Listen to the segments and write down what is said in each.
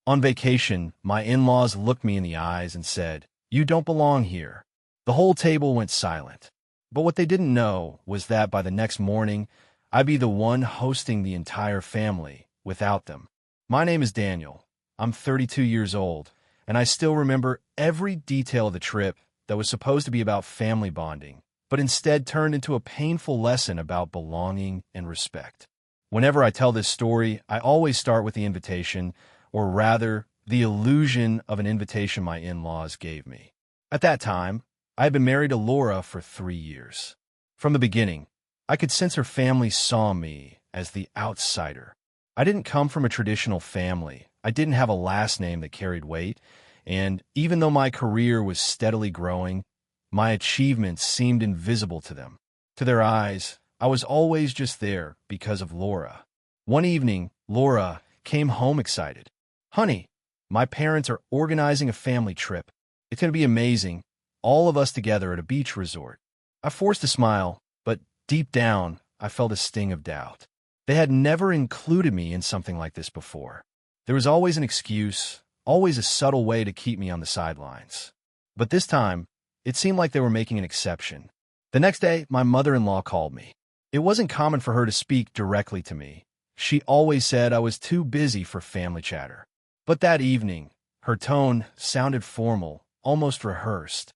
On vacation, my in-laws looked me in the eyes and said, "You don't belong here." The whole table went silent. But what they didn't know was that by the next morning, I'd be the one hosting the entire family without them. My name is Daniel. I'm 32 years old, and I still remember every detail of the trip that was supposed to be about family bonding, but instead turned into a painful lesson about belonging and respect. Whenever I tell this story, I always start with the invitation, or rather, the illusion of an invitation my in-laws gave me. At that time, I had been married to Laura for 3 years. From the beginning, I could sense her family saw me as the outsider. I didn't come from a traditional family. I didn't have a last name that carried weight, and even though my career was steadily growing, my achievements seemed invisible to them. To their eyes, I was always just there because of Laura. One evening, Laura came home excited. "Honey, my parents are organizing a family trip. It's going to be amazing. All of us together at a beach resort." I forced a smile, but deep down, I felt a sting of doubt. They had never included me in something like this before. There was always an excuse, always a subtle way to keep me on the sidelines. But this time, it seemed like they were making an exception. The next day, my mother-in-law called me. It wasn't common for her to speak directly to me. She always said I was too busy for family chatter. But that evening, her tone sounded formal, almost rehearsed.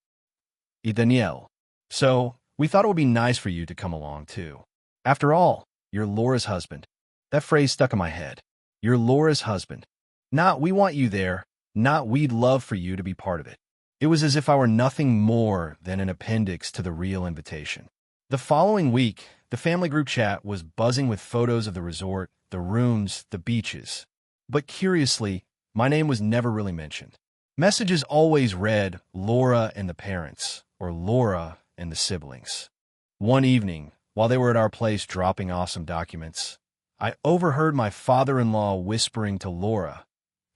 "Y Daniel, so we thought it would be nice for you to come along, too. After all, you're Laura's husband." That phrase stuck in my head. "You're Laura's husband. Not we want you there, not we'd love for you to be part of it." It was as if I were nothing more than an appendix to the real invitation. The following week, the family group chat was buzzing with photos of the resort, the rooms, the beaches. But curiously, my name was never really mentioned. Messages always read Laura and the parents, or Laura and the siblings. One evening, while they were at our place dropping off some documents, I overheard my father-in-law whispering to Laura,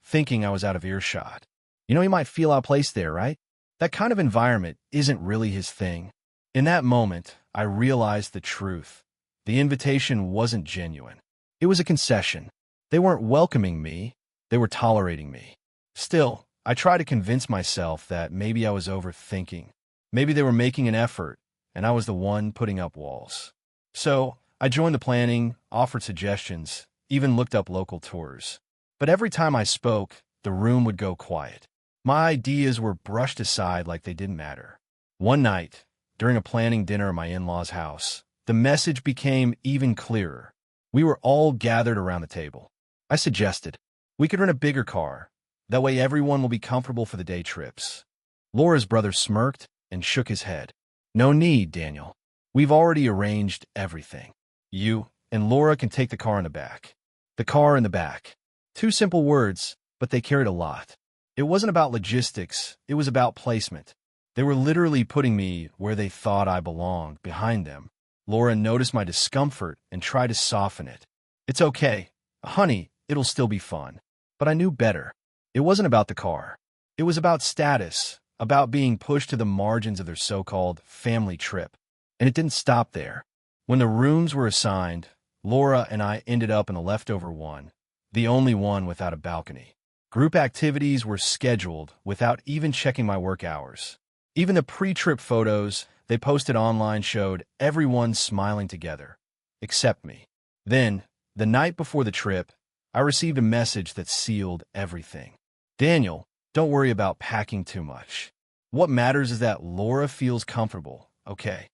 thinking I was out of earshot. "You know, he might feel out of place there, right? That kind of environment isn't really his thing." In that moment, I realized the truth. The invitation wasn't genuine. It was a concession. They weren't welcoming me, they were tolerating me. Still, I tried to convince myself that maybe I was overthinking. Maybe they were making an effort, and I was the one putting up walls. So, I joined the planning, offered suggestions, even looked up local tours. But every time I spoke, the room would go quiet. My ideas were brushed aside like they didn't matter. One night, during a planning dinner at my in-laws' house, the message became even clearer. We were all gathered around the table. I suggested, we could rent a bigger car. That way everyone will be comfortable for the day trips. Laura's brother smirked and shook his head. "No need, Daniel. We've already arranged everything. You and Laura can take the car in the back." The car in the back. 2 simple words, but they carried a lot. It wasn't about logistics, it was about placement. They were literally putting me where they thought I belonged, behind them. Laura noticed my discomfort and tried to soften it. "It's okay. Honey, it'll still be fun." But I knew better. It wasn't about the car. It was about status, about being pushed to the margins of their so-called family trip. And it didn't stop there. When the rooms were assigned, Laura and I ended up in the leftover one, the only one without a balcony. Group activities were scheduled without even checking my work hours. Even the pre-trip photos they posted online showed everyone smiling together, except me. Then, the night before the trip, I received a message that sealed everything. "Daniel, don't worry about packing too much. What matters is that Laura feels comfortable, okay?"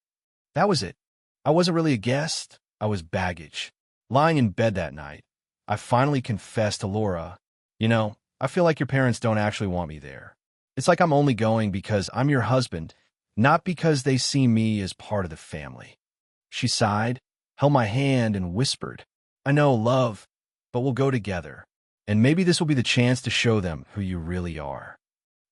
That was it. I wasn't really a guest, I was baggage. Lying in bed that night, I finally confessed to Laura, "You know, I feel like your parents don't actually want me there. It's like I'm only going because I'm your husband, not because they see me as part of the family." She sighed, held my hand, and whispered, "I know, love, but we'll go together. And maybe this will be the chance to show them who you really are."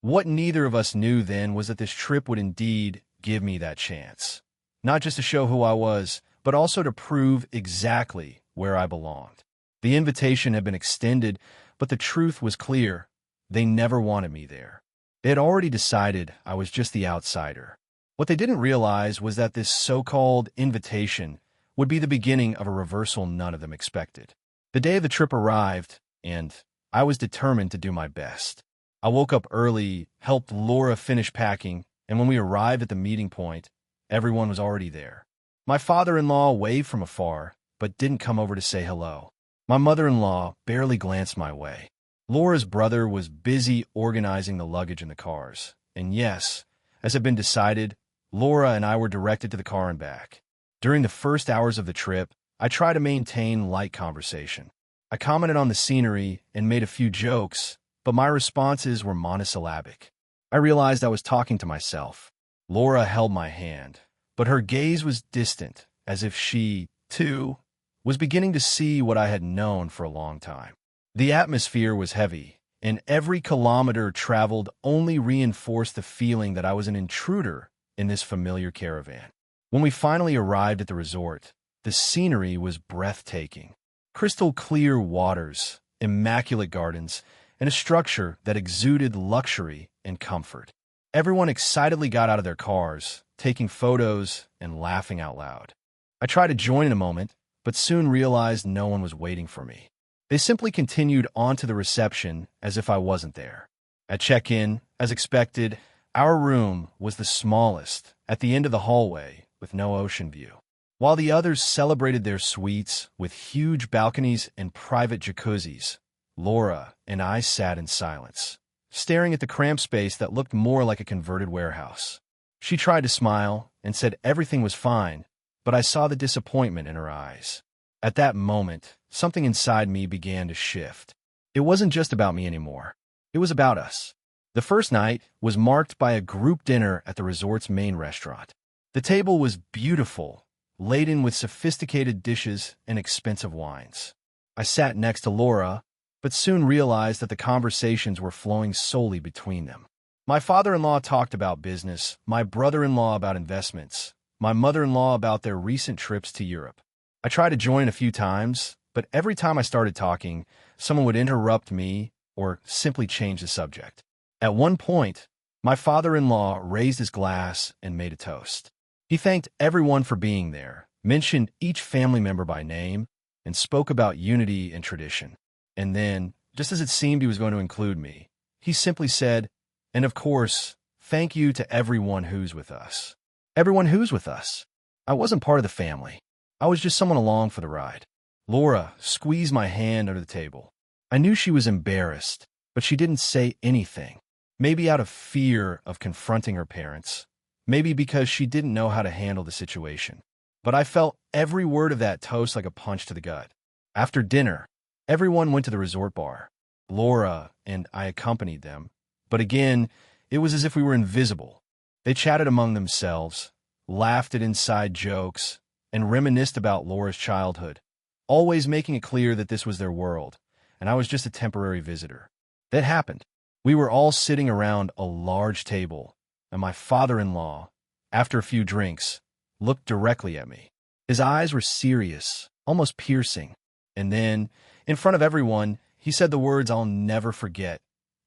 What neither of us knew then was that this trip would indeed give me that chance. Not just to show who I was, but also to prove exactly where I belonged. The invitation had been extended, but the truth was clear. They never wanted me there. They had already decided I was just the outsider. What they didn't realize was that this so-called invitation would be the beginning of a reversal none of them expected. The day of the trip arrived, and I was determined to do my best. I woke up early, helped Laura finish packing, and when we arrived at the meeting point, everyone was already there. My father-in-law waved from afar, but didn't come over to say hello. My mother-in-law barely glanced my way. Laura's brother was busy organizing the luggage in the cars. And yes, as had been decided, Laura and I were directed to the car and back. During the first hours of the trip, I tried to maintain light conversation. I commented on the scenery and made a few jokes, but my responses were monosyllabic. I realized I was talking to myself. Laura held my hand, but her gaze was distant, as if she, too, was beginning to see what I had known for a long time. The atmosphere was heavy, and every kilometer traveled only reinforced the feeling that I was an intruder in this familiar caravan. When we finally arrived at the resort, the scenery was breathtaking. Crystal clear waters, immaculate gardens, and a structure that exuded luxury and comfort. Everyone excitedly got out of their cars, taking photos and laughing out loud. I tried to join in a moment, but soon realized no one was waiting for me. They simply continued on to the reception as if I wasn't there. At check-in, as expected, our room was the smallest, at the end of the hallway, with no ocean view. While the others celebrated their suites with huge balconies and private jacuzzis, Laura and I sat in silence, staring at the cramped space that looked more like a converted warehouse. She tried to smile and said everything was fine, but I saw the disappointment in her eyes. At that moment, something inside me began to shift. It wasn't just about me anymore. It was about us. The first night was marked by a group dinner at the resort's main restaurant. The table was beautiful, laden with sophisticated dishes and expensive wines. I sat next to Laura, but soon realized that the conversations were flowing solely between them. My father-in-law talked about business, my brother-in-law about investments, my mother-in-law about their recent trips to Europe. I tried to join a few times, but every time I started talking, someone would interrupt me or simply change the subject. At one point, my father-in-law raised his glass and made a toast. He thanked everyone for being there, mentioned each family member by name, and spoke about unity and tradition. And then, just as it seemed he was going to include me, he simply said, "And of course, thank you to everyone who's with us." Everyone who's with us. I wasn't part of the family. I was just someone along for the ride. Laura squeezed my hand under the table. I knew she was embarrassed, but she didn't say anything. Maybe out of fear of confronting her parents. Maybe because she didn't know how to handle the situation. But I felt every word of that toast like a punch to the gut. After dinner, everyone went to the resort bar. Laura and I accompanied them. But again, it was as if we were invisible. They chatted among themselves, laughed at inside jokes, and reminisced about Laura's childhood, always making it clear that this was their world, and I was just a temporary visitor. That happened. We were all sitting around a large table, and my father-in-law, after a few drinks, looked directly at me. His eyes were serious, almost piercing, and then, in front of everyone, he said the words I'll never forget.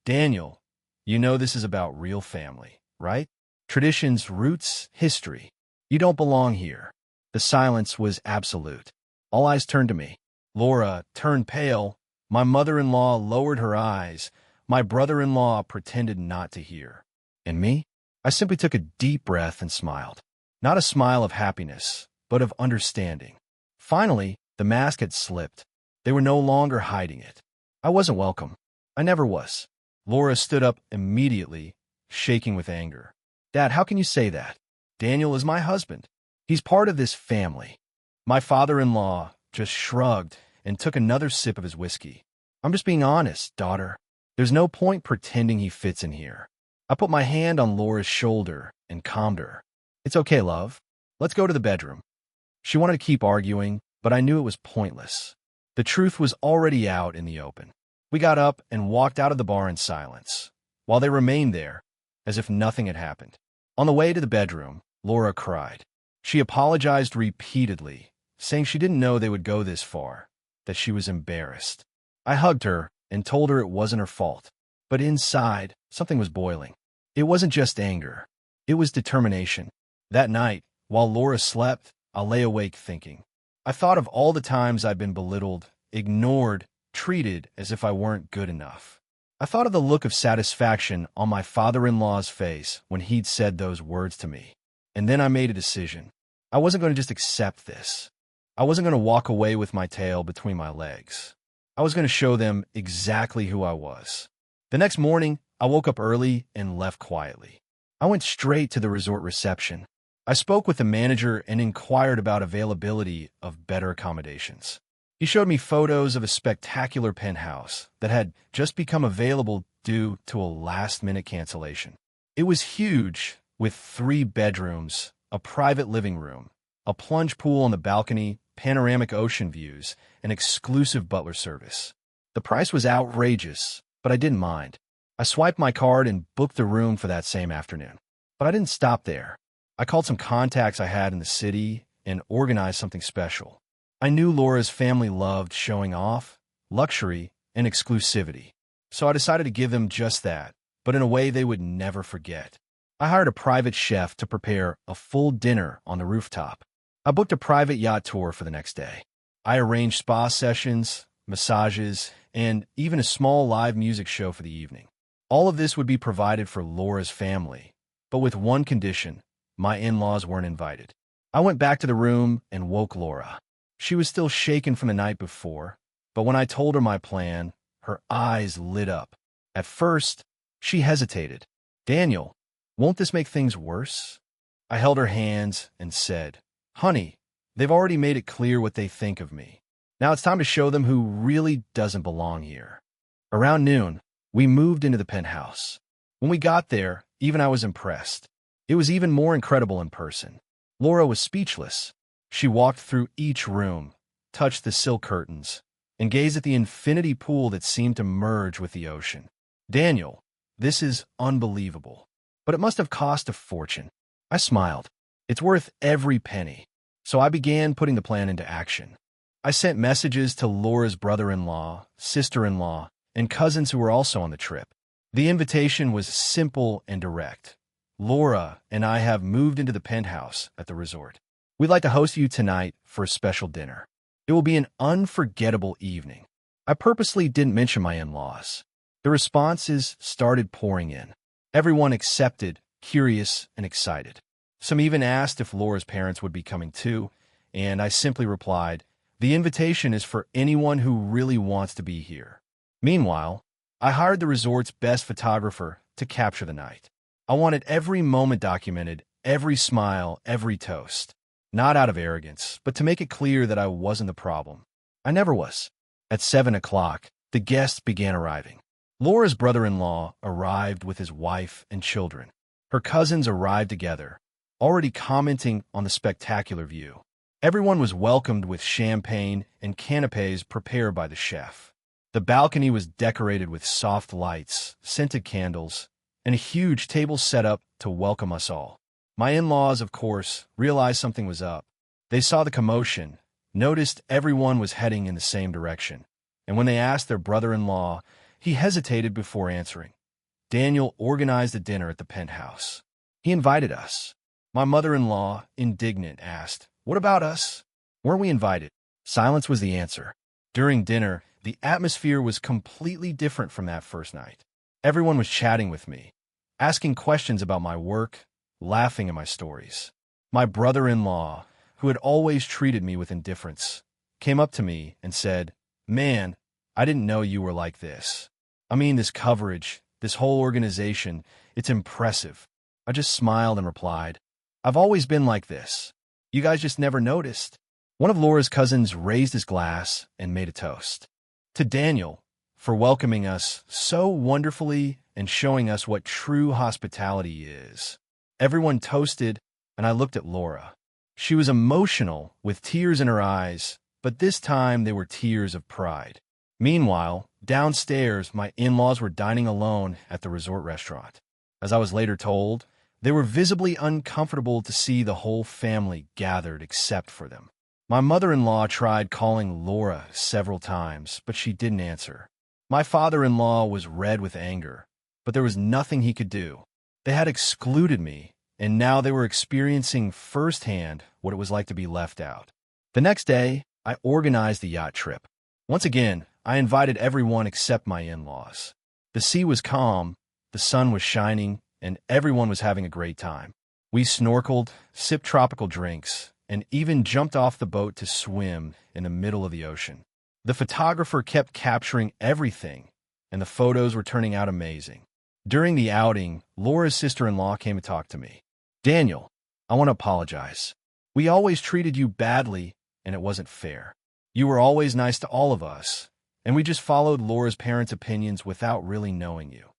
"Daniel, you know this is about real family, right? Traditions, roots, history. You don't belong here." The silence was absolute. All eyes turned to me. Laura turned pale. My mother-in-law lowered her eyes. My brother-in-law pretended not to hear. And me? I simply took a deep breath and smiled. Not a smile of happiness, but of understanding. Finally, the mask had slipped. They were no longer hiding it. I wasn't welcome. I never was. Laura stood up immediately, shaking with anger. "Dad, how can you say that? Daniel is my husband. He's part of this family." My father-in-law just shrugged and took another sip of his whiskey. "I'm just being honest, daughter. There's no point pretending he fits in here." I put my hand on Laura's shoulder and calmed her. "It's okay, love. Let's go to the bedroom." She wanted to keep arguing, but I knew it was pointless. The truth was already out in the open. We got up and walked out of the bar in silence, while they remained there, as if nothing had happened. On the way to the bedroom, Laura cried. She apologized repeatedly, saying she didn't know they would go this far, that she was embarrassed. I hugged her and told her it wasn't her fault. But inside, something was boiling. It wasn't just anger. It was determination. That night, while Laura slept, I lay awake thinking. I thought of all the times I'd been belittled, ignored, treated as if I weren't good enough. I thought of the look of satisfaction on my father-in-law's face when he'd said those words to me. And then I made a decision. I wasn't going to just accept this. I wasn't going to walk away with my tail between my legs. I was going to show them exactly who I was. The next morning, I woke up early and left quietly. I went straight to the resort reception. I spoke with the manager and inquired about availability of better accommodations. He showed me photos of a spectacular penthouse that had just become available due to a last-minute cancellation. It was huge, with 3 bedrooms, a private living room, a plunge pool on the balcony, panoramic ocean views, and exclusive butler service. The price was outrageous, but I didn't mind. I swiped my card and booked the room for that same afternoon. But I didn't stop there. I called some contacts I had in the city and organized something special. I knew Laura's family loved showing off, luxury, and exclusivity. So I decided to give them just that, but in a way they would never forget. I hired a private chef to prepare a full dinner on the rooftop. I booked a private yacht tour for the next day. I arranged spa sessions, massages, and even a small live music show for the evening. All of this would be provided for Laura's family, but with one condition: my in-laws weren't invited. I went back to the room and woke Laura. She was still shaken from the night before, but when I told her my plan, her eyes lit up. At first, she hesitated. "Daniel, won't this make things worse?" I held her hands and said, "Honey, they've already made it clear what they think of me. Now it's time to show them who really doesn't belong here." Around noon, we moved into the penthouse. When we got there, even I was impressed. It was even more incredible in person. Laura was speechless. She walked through each room, touched the silk curtains, and gazed at the infinity pool that seemed to merge with the ocean. "Daniel, this is unbelievable. But it must have cost a fortune." I smiled. "It's worth every penny." So I began putting the plan into action. I sent messages to Laura's brother-in-law, sister-in-law, and cousins who were also on the trip. The invitation was simple and direct. "Laura and I have moved into the penthouse at the resort. We'd like to host you tonight for a special dinner. It will be an unforgettable evening." I purposely didn't mention my in-laws. The responses started pouring in. Everyone accepted, curious, and excited. Some even asked if Laura's parents would be coming too, and I simply replied, "The invitation is for anyone who really wants to be here." Meanwhile, I hired the resort's best photographer to capture the night. I wanted every moment documented, every smile, every toast. Not out of arrogance, but to make it clear that I wasn't the problem. I never was. At 7 o'clock, the guests began arriving. Laura's brother-in-law arrived with his wife and children. Her cousins arrived together, already commenting on the spectacular view. Everyone was welcomed with champagne and canapés prepared by the chef. The balcony was decorated with soft lights, scented candles, and a huge table set up to welcome us all. My in-laws, of course, realized something was up. They saw the commotion, noticed everyone was heading in the same direction, and when they asked their brother-in-law, he hesitated before answering. Daniel organized a dinner at the penthouse. He invited us. My mother-in-law, indignant, asked, "What about us? Weren't we invited?" Silence was the answer. During dinner, the atmosphere was completely different from that first night. Everyone was chatting with me, asking questions about my work, laughing at my stories. My brother-in-law, who had always treated me with indifference, came up to me and said, "Man, I didn't know you were like this. I mean, this coverage, this whole organization, it's impressive." I just smiled and replied, "I've always been like this. You guys just never noticed." One of Laura's cousins raised his glass and made a toast. "To Daniel, for welcoming us so wonderfully and showing us what true hospitality is." Everyone toasted, and I looked at Laura. She was emotional, with tears in her eyes, but this time they were tears of pride. Meanwhile, downstairs, my in-laws were dining alone at the resort restaurant. As I was later told, they were visibly uncomfortable to see the whole family gathered except for them. My mother-in-law tried calling Laura several times, but she didn't answer. My father-in-law was red with anger, but there was nothing he could do. They had excluded me, and now they were experiencing firsthand what it was like to be left out. The next day, I organized the yacht trip. Once again, I invited everyone except my in-laws. The sea was calm, the sun was shining, and everyone was having a great time. We snorkeled, sipped tropical drinks, and even jumped off the boat to swim in the middle of the ocean. The photographer kept capturing everything, and the photos were turning out amazing. During the outing, Laura's sister-in-law came to talk to me. "Daniel, I want to apologize. We always treated you badly, and it wasn't fair. You were always nice to all of us, and we just followed Laura's parents' opinions without really knowing you."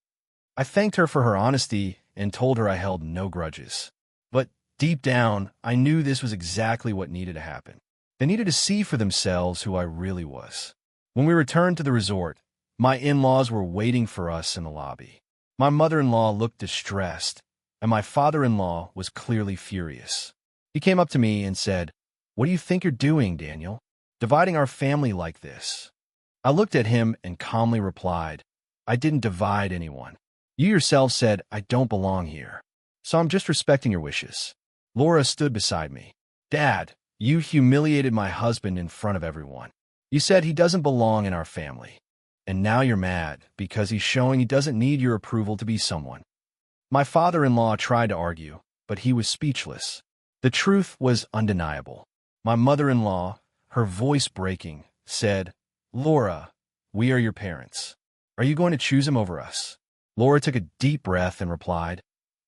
I thanked her for her honesty and told her I held no grudges. But deep down, I knew this was exactly what needed to happen. They needed to see for themselves who I really was. When we returned to the resort, my in-laws were waiting for us in the lobby. My mother-in-law looked distressed, and my father-in-law was clearly furious. He came up to me and said, "What do you think you're doing, Daniel? Dividing our family like this?" I looked at him and calmly replied, "I didn't divide anyone. You yourself said I don't belong here, so I'm just respecting your wishes." Laura stood beside me. "Dad, you humiliated my husband in front of everyone. You said he doesn't belong in our family. And now you're mad because he's showing he doesn't need your approval to be someone." My father-in-law tried to argue, but he was speechless. The truth was undeniable. My mother-in-law, her voice breaking, said, "Laura, we are your parents. Are you going to choose him over us?" Laura took a deep breath and replied,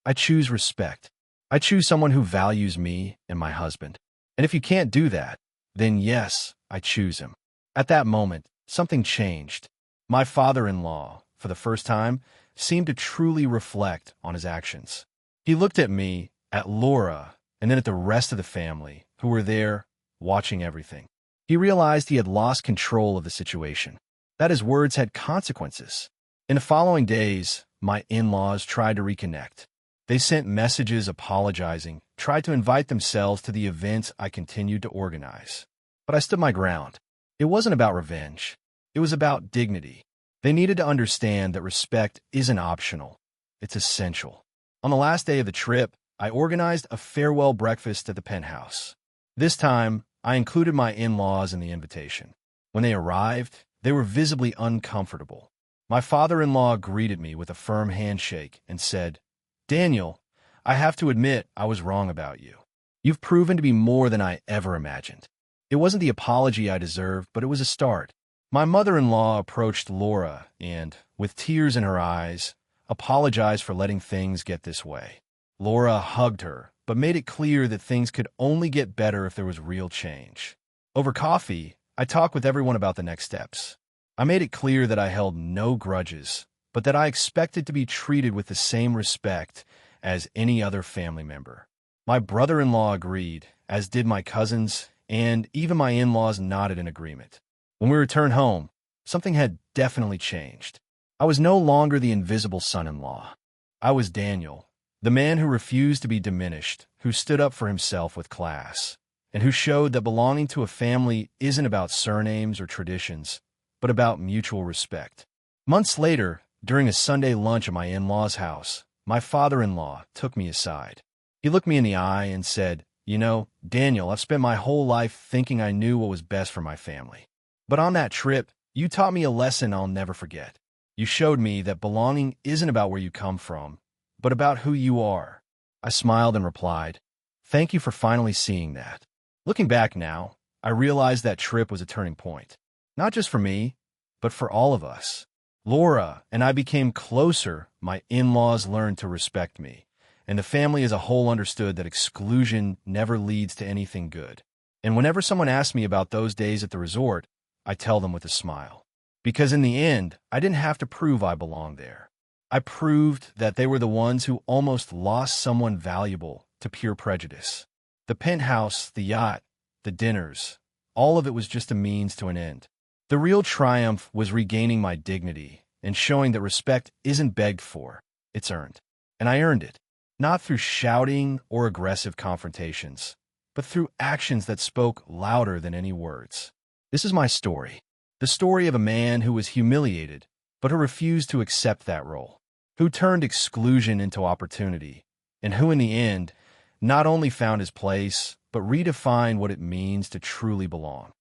"I choose respect. I choose someone who values me and my husband. And if you can't do that, then yes, I choose him." At that moment, something changed. My father-in-law, for the first time, seemed to truly reflect on his actions. He looked at me, at Laura, and then at the rest of the family, who were there, watching everything. He realized he had lost control of the situation, that his words had consequences. In the following days, my in-laws tried to reconnect. They sent messages apologizing, tried to invite themselves to the events I continued to organize. But I stood my ground. It wasn't about revenge. It was about dignity. They needed to understand that respect isn't optional. It's essential. On the last day of the trip, I organized a farewell breakfast at the penthouse. This time, I included my in-laws in the invitation. When they arrived, they were visibly uncomfortable. My father-in-law greeted me with a firm handshake and said, "Daniel, I have to admit I was wrong about you. You've proven to be more than I ever imagined." It wasn't the apology I deserved, but it was a start. My mother-in-law approached Laura and, with tears in her eyes, apologized for letting things get this way. Laura hugged her, but made it clear that things could only get better if there was real change. Over coffee, I talked with everyone about the next steps. I made it clear that I held no grudges, but that I expected to be treated with the same respect as any other family member. My brother-in-law agreed, as did my cousins, and even my in-laws nodded in agreement. When we returned home, something had definitely changed. I was no longer the invisible son-in-law. I was Daniel, the man who refused to be diminished, who stood up for himself with class, and who showed that belonging to a family isn't about surnames or traditions, but about mutual respect. Months later, during a Sunday lunch at my in-law's house, my father-in-law took me aside. He looked me in the eye and said, "You know, Daniel, I've spent my whole life thinking I knew what was best for my family. But on that trip, you taught me a lesson I'll never forget. You showed me that belonging isn't about where you come from, but about who you are." I smiled and replied, "Thank you for finally seeing that." Looking back now, I realized that trip was a turning point. Not just for me, but for all of us. Laura and I became closer, my in-laws learned to respect me, and the family as a whole understood that exclusion never leads to anything good. And whenever someone asks me about those days at the resort, I tell them with a smile. Because in the end, I didn't have to prove I belonged there. I proved that they were the ones who almost lost someone valuable to pure prejudice. The penthouse, the yacht, the dinners, all of it was just a means to an end. The real triumph was regaining my dignity and showing that respect isn't begged for, it's earned. And I earned it, not through shouting or aggressive confrontations, but through actions that spoke louder than any words. This is my story, the story of a man who was humiliated, but who refused to accept that role, who turned exclusion into opportunity, and who in the end not only found his place, but redefined what it means to truly belong.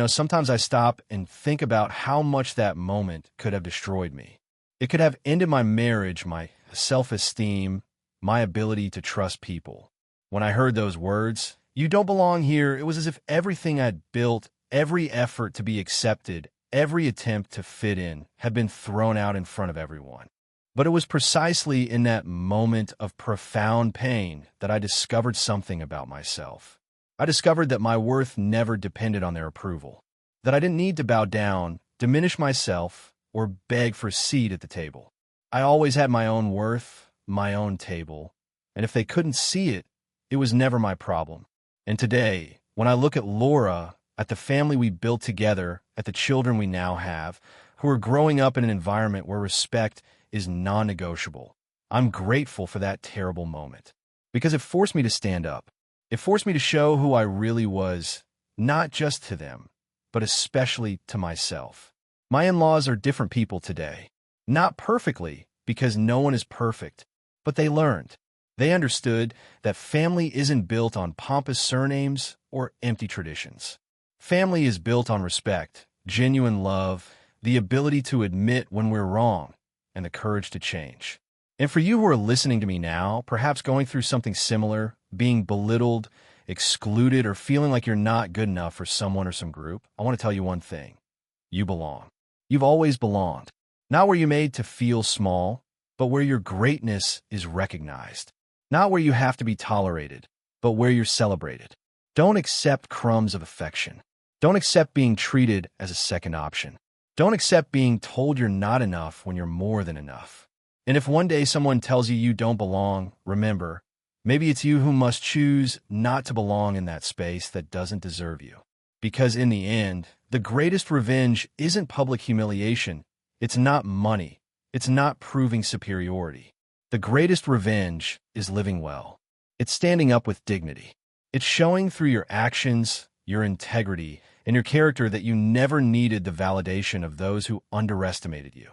Sometimes I stop and think about how much that moment could have destroyed me. It could have ended my marriage, my self-esteem, my ability to trust people. When I heard those words, "You don't belong here," it was as if everything I'd built, every effort to be accepted, every attempt to fit in, had been thrown out in front of everyone. But it was precisely in that moment of profound pain that I discovered something about myself. I discovered that my worth never depended on their approval, that I didn't need to bow down, diminish myself, or beg for a seat at the table. I always had my own worth, my own table, and if they couldn't see it, it was never my problem. And today, when I look at Laura, at the family we built together, at the children we now have, who are growing up in an environment where respect is non-negotiable, I'm grateful for that terrible moment, because it forced me to stand up. It forced me to show who I really was, not just to them, but especially to myself. My in-laws are different people today. Not perfectly, because no one is perfect, but they learned. They understood that family isn't built on pompous surnames or empty traditions. Family is built on respect, genuine love, the ability to admit when we're wrong, and the courage to change. And for you who are listening to me now, perhaps going through something similar, being belittled, excluded, or feeling like you're not good enough for someone or some group, I want to tell you one thing. You belong. You've always belonged. Not where you're made to feel small, but where your greatness is recognized. Not where you have to be tolerated, but where you're celebrated. Don't accept crumbs of affection. Don't accept being treated as a second option. Don't accept being told you're not enough when you're more than enough. And if one day someone tells you you don't belong, remember, maybe it's you who must choose not to belong in that space that doesn't deserve you. Because in the end, the greatest revenge isn't public humiliation. It's not money. It's not proving superiority. The greatest revenge is living well. It's standing up with dignity. It's showing through your actions, your integrity, and your character that you never needed the validation of those who underestimated you.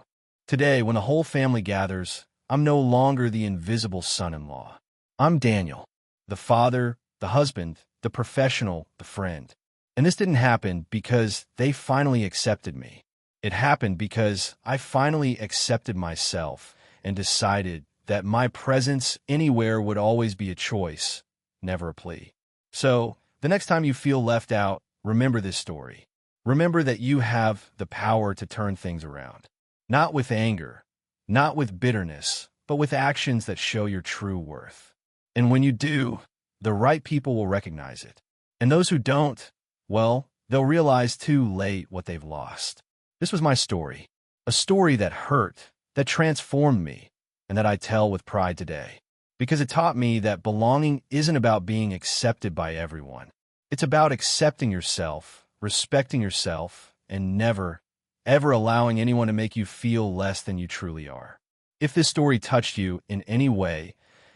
Today, when the whole family gathers, I'm no longer the invisible son-in-law. I'm Daniel, the father, the husband, the professional, the friend. And this didn't happen because they finally accepted me. It happened because I finally accepted myself and decided that my presence anywhere would always be a choice, never a plea. So, the next time you feel left out, remember this story. Remember that you have the power to turn things around. Not with anger, not with bitterness, but with actions that show your true worth. And when you do, the right people will recognize it. And those who don't, well, they'll realize too late what they've lost. This was my story, a story that hurt, that transformed me, and that I tell with pride today. Because it taught me that belonging isn't about being accepted by everyone. It's about accepting yourself, respecting yourself, and never, ever allowing anyone to make you feel less than you truly are. If this story touched you in any way,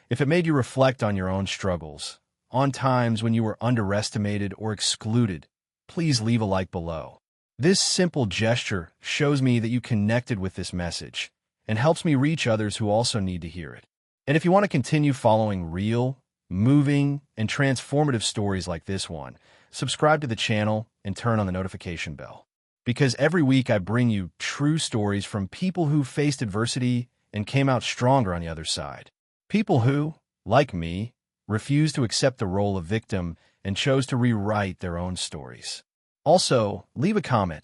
if it made you reflect on your own struggles, on times when you were underestimated or excluded, please leave a like below. This simple gesture shows me that you connected with this message and helps me reach others who also need to hear it. And if you want to continue following real, moving, and transformative stories like this one, subscribe to the channel and turn on the notification bell. Because every week I bring you true stories from people who faced adversity and came out stronger on the other side. People who, like me, refused to accept the role of victim and chose to rewrite their own stories. Also, leave a comment.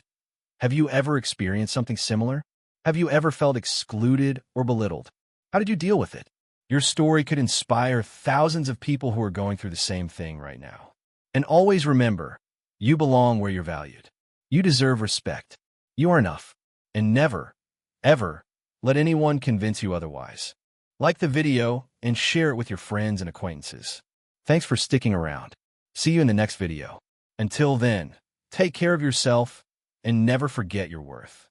Have you ever experienced something similar? Have you ever felt excluded or belittled? How did you deal with it? Your story could inspire thousands of people who are going through the same thing right now. And always remember, you belong where you're valued. You deserve respect. You are enough. And never, ever, let anyone convince you otherwise. Like the video and share it with your friends and acquaintances. Thanks for sticking around. See you in the next video. Until then, take care of yourself and never forget your worth.